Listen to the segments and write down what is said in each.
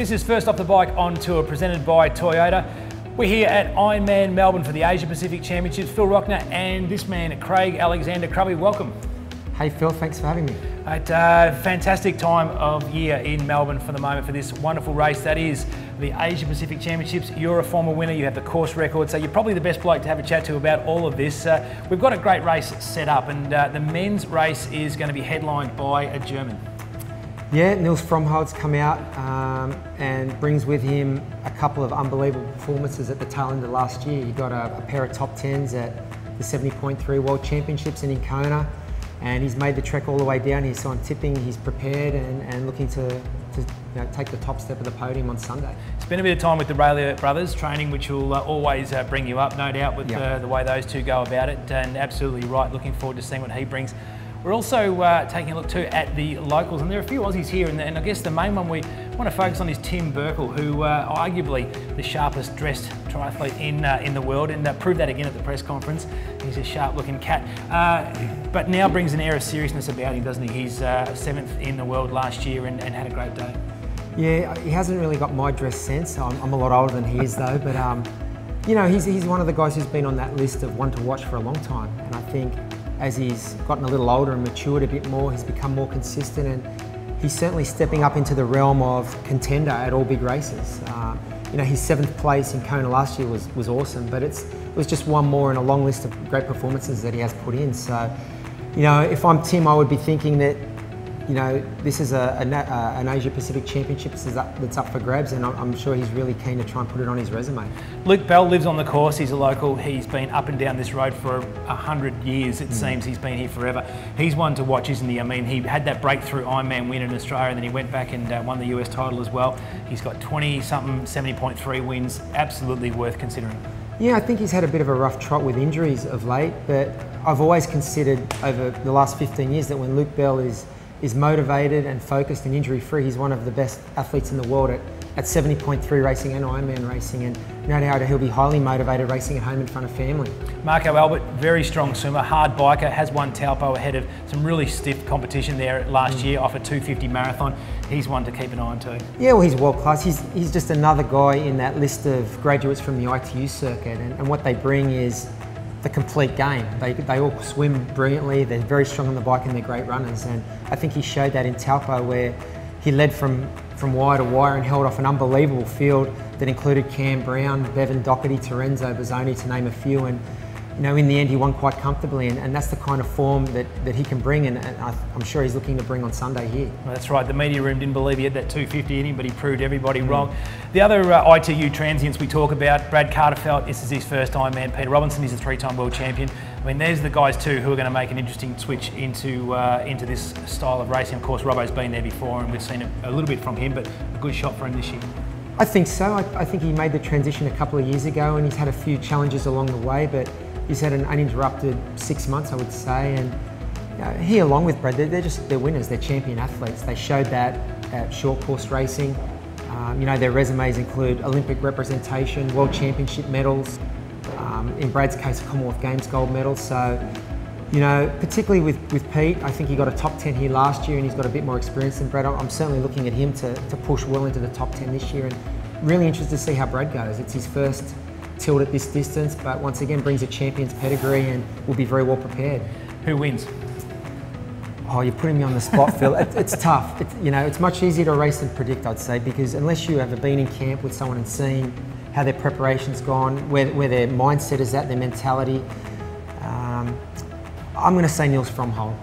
This is First Off the Bike on Tour, presented by Toyota. We're here at Ironman Melbourne for the Asia Pacific Championships. Phil Rockner and this man, Craig Alexander. Crubby, welcome. Hey Phil, thanks for having me. Fantastic time of year in Melbourne for the moment for this wonderful race that is the Asia Pacific Championships. You're a former winner, you have the course record, so you're probably the best bloke to have a chat to about all of this. We've got a great race set up, and the men's race is going to be headlined by a German. Yeah, Nils Frommhold's come out and brings with him a couple of unbelievable performances at the tail end of last year. He got a pair of top 10s at the 70.3 World Championships in Kona, and he's made the trek all the way down here. So on tipping, he's prepared and looking to take the top step of the podium on Sunday. Spent a bit of time with the Rayleigh brothers training, which will always bring you up, no doubt, with the way those two go about it. And absolutely right, looking forward to seeing what he brings. We're also taking a look too at the locals, and there are a few Aussies here, and I guess the main one we want to focus on is Tim Burkle, who arguably the sharpest dressed triathlete in the world, and proved that again at the press conference. He's a sharp looking cat, but now brings an air of seriousness about him, doesn't he? He's 7th in the world last year and had a great day. Yeah, he hasn't really got my dress sense. I'm a lot older than he is though, but you know, he's one of the guys who's been on that list of one to watch for a long time, and I think as he's gotten a little older and matured a bit more, he's become more consistent, and he's certainly stepping up into the realm of contender at all big races. You know, his 7th place in Kona last year was awesome, but it was just one more in a long list of great performances that he has put in. So, you know, if I'm Tim, I would be thinking that, you know, this is an Asia Pacific Championships that's up for grabs, and I'm sure he's really keen to try and put it on his resume. Luke Bell lives on the course. He's a local. He's been up and down this road for 100 years, it seems. He's been here forever. He's one to watch, isn't he? I mean, he had that breakthrough Ironman win in Australia, and then he went back and won the US title as well. He's got 20-something, 70.3 wins. Absolutely worth considering. Yeah, I think he's had a bit of a rough trot with injuries of late, but I've always considered over the last 15 years that when Luke Bell is motivated and focused and injury-free, he's one of the best athletes in the world at 70.3 racing and Ironman racing, and no doubt he'll be highly motivated racing at home in front of family. Marco Albert, very strong swimmer, hard biker, has won Taupo ahead of some really stiff competition there last year off a 250 marathon. He's one to keep an eye on too. Yeah, well, he's world class. He's just another guy in that list of graduates from the ITU circuit, and what they bring is the complete game. They all swim brilliantly, they're very strong on the bike, and they're great runners, and I think he showed that in Taupo, where he led from wire to wire and held off an unbelievable field that included Cam Brown, Bevan Doherty, Terenzo, Bozzoni, to name a few, and you know, in the end he won quite comfortably, and that's the kind of form that he can bring, and I'm sure he's looking to bring on Sunday here. Well, that's right, the media room didn't believe he had that 250 in him, but he proved everybody wrong. The other ITU transients we talk about, Brad Carterfelt, this is his first Ironman. Peter Robinson is a 3-time world champion. I mean, there's the guys too who are going to make an interesting switch into this style of racing. Of course, Robbo's been there before, and we've seen a little bit from him, but a good shot for him this year. I think so. I think he made the transition a couple of years ago, and he's had a few challenges along the way, but he's had an uninterrupted 6 months, I would say, and you know, he, along with Brad, they're winners, they're champion athletes. They showed that at short course racing. You know, their resumes include Olympic representation, World Championship medals, in Brad's case, a Commonwealth Games gold medal. So, you know, particularly with Pete, I think he got a top 10 here last year, and he's got a bit more experience than Brad. I'm certainly looking at him to push well into the top 10 this year, and really interested to see how Brad goes. It's his first tilt at this distance, but once again brings a champion's pedigree and will be very well prepared. Who wins? Oh, you're putting me on the spot, Phil. It's tough. You know, it's much easier to race than predict, I'd say, because unless you have been in camp with someone and seen how their preparation's gone, where their mindset is at, their mentality, I'm going to say Nils Frommhold.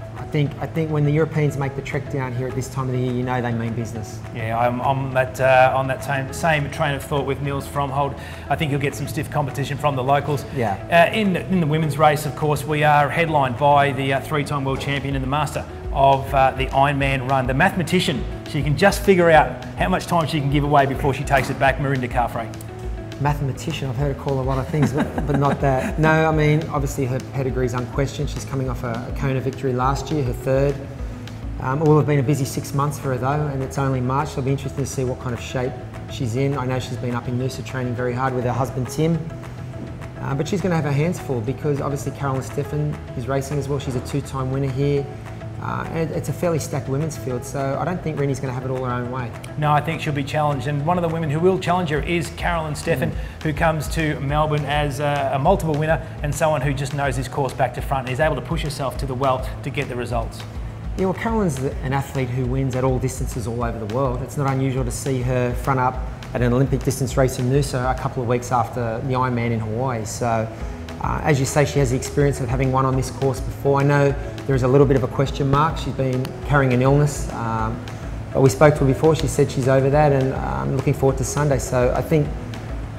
I think when the Europeans make the trek down here at this time of the year, you know they mean business. Yeah, I'm on that same train of thought with Nils Frommhold. I think he'll get some stiff competition from the locals. Yeah. In the women's race, of course, we are headlined by the 3-time world champion and the master of the Ironman run, the mathematician. She can just figure out how much time she can give away before she takes it back, Mirinda Carfrae. Mathematician, I've heard her call a lot of things, but not that. No, I mean, obviously her pedigree is unquestioned. She's coming off a Kona victory last year, her 3rd. It will have been a busy 6 months for her though, and it's only March, so I'll be interested to see what kind of shape she's in. I know she's been up in Noosa training very hard with her husband Tim, but she's going to have her hands full, because obviously Caroline Steffen is racing as well. She's a 2-time winner here. It's a fairly stacked women's field, so I don't think Rennie's going to have it all her own way. No, I think she'll be challenged, and one of the women who will challenge her is Carolyn Steffen, who comes to Melbourne as a multiple winner and someone who just knows this course back to front and is able to push herself to the well to get the results. Yeah, well, Carolyn's an athlete who wins at all distances all over the world. It's not unusual to see her front up at an Olympic distance race in Noosa a couple of weeks after the Ironman in Hawaii. So, as you say, she has the experience of having won on this course before. I know there is a little bit of a question mark. She's been carrying an illness, but we spoke to her before. She said she's over that, and I'm looking forward to Sunday. So I think,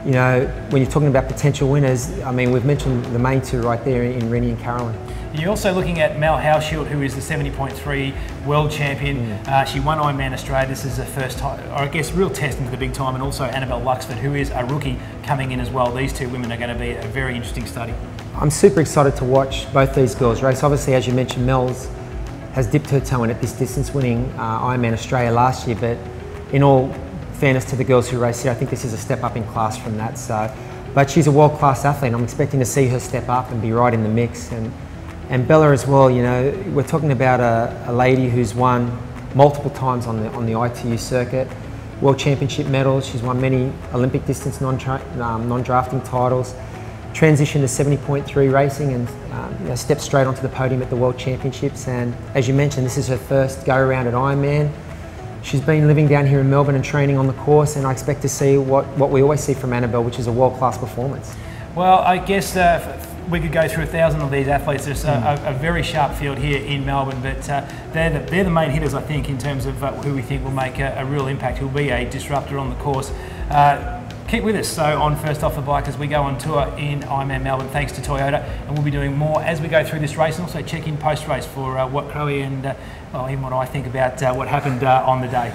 you know, when you're talking about potential winners, I mean, we've mentioned the main two right there in Rennie and Carolyn. You're also looking at Mel Hauschild, who is the 70.3 world champion. She won Ironman Australia. This is her first time, or I guess, real test into the big time, and also Annabelle Luxford, who is a rookie coming in as well. These two women are going to be a very interesting study. I'm super excited to watch both these girls race. Obviously, as you mentioned, Mel's has dipped her toe in at this distance, winning Ironman Australia last year, but in all fairness to the girls who race here, I think this is a step up in class from that. So, but she's a world-class athlete. I'm expecting to see her step up and be right in the mix. And Bella as well, you know, we're talking about a lady who's won multiple times on the ITU circuit, world championship medals. She's won many Olympic distance non-drafting titles, transitioned to 70.3 racing, and you know, stepped straight onto the podium at the world championships. And as you mentioned, this is her first go around at Ironman. She's been living down here in Melbourne and training on the course, and I expect to see what we always see from Annabelle, which is a world-class performance. Well, I guess we could go through 1,000 of these athletes. There's a very sharp field here in Melbourne, but they're the main hitters, I think, in terms of who we think will make a real impact, who'll be a disruptor on the course. Keep with us on First Off the Bike as we go on tour in Ironman Melbourne, thanks to Toyota, and we'll be doing more as we go through this race, and also check in post-race for what Chloe and even what I think about what happened on the day.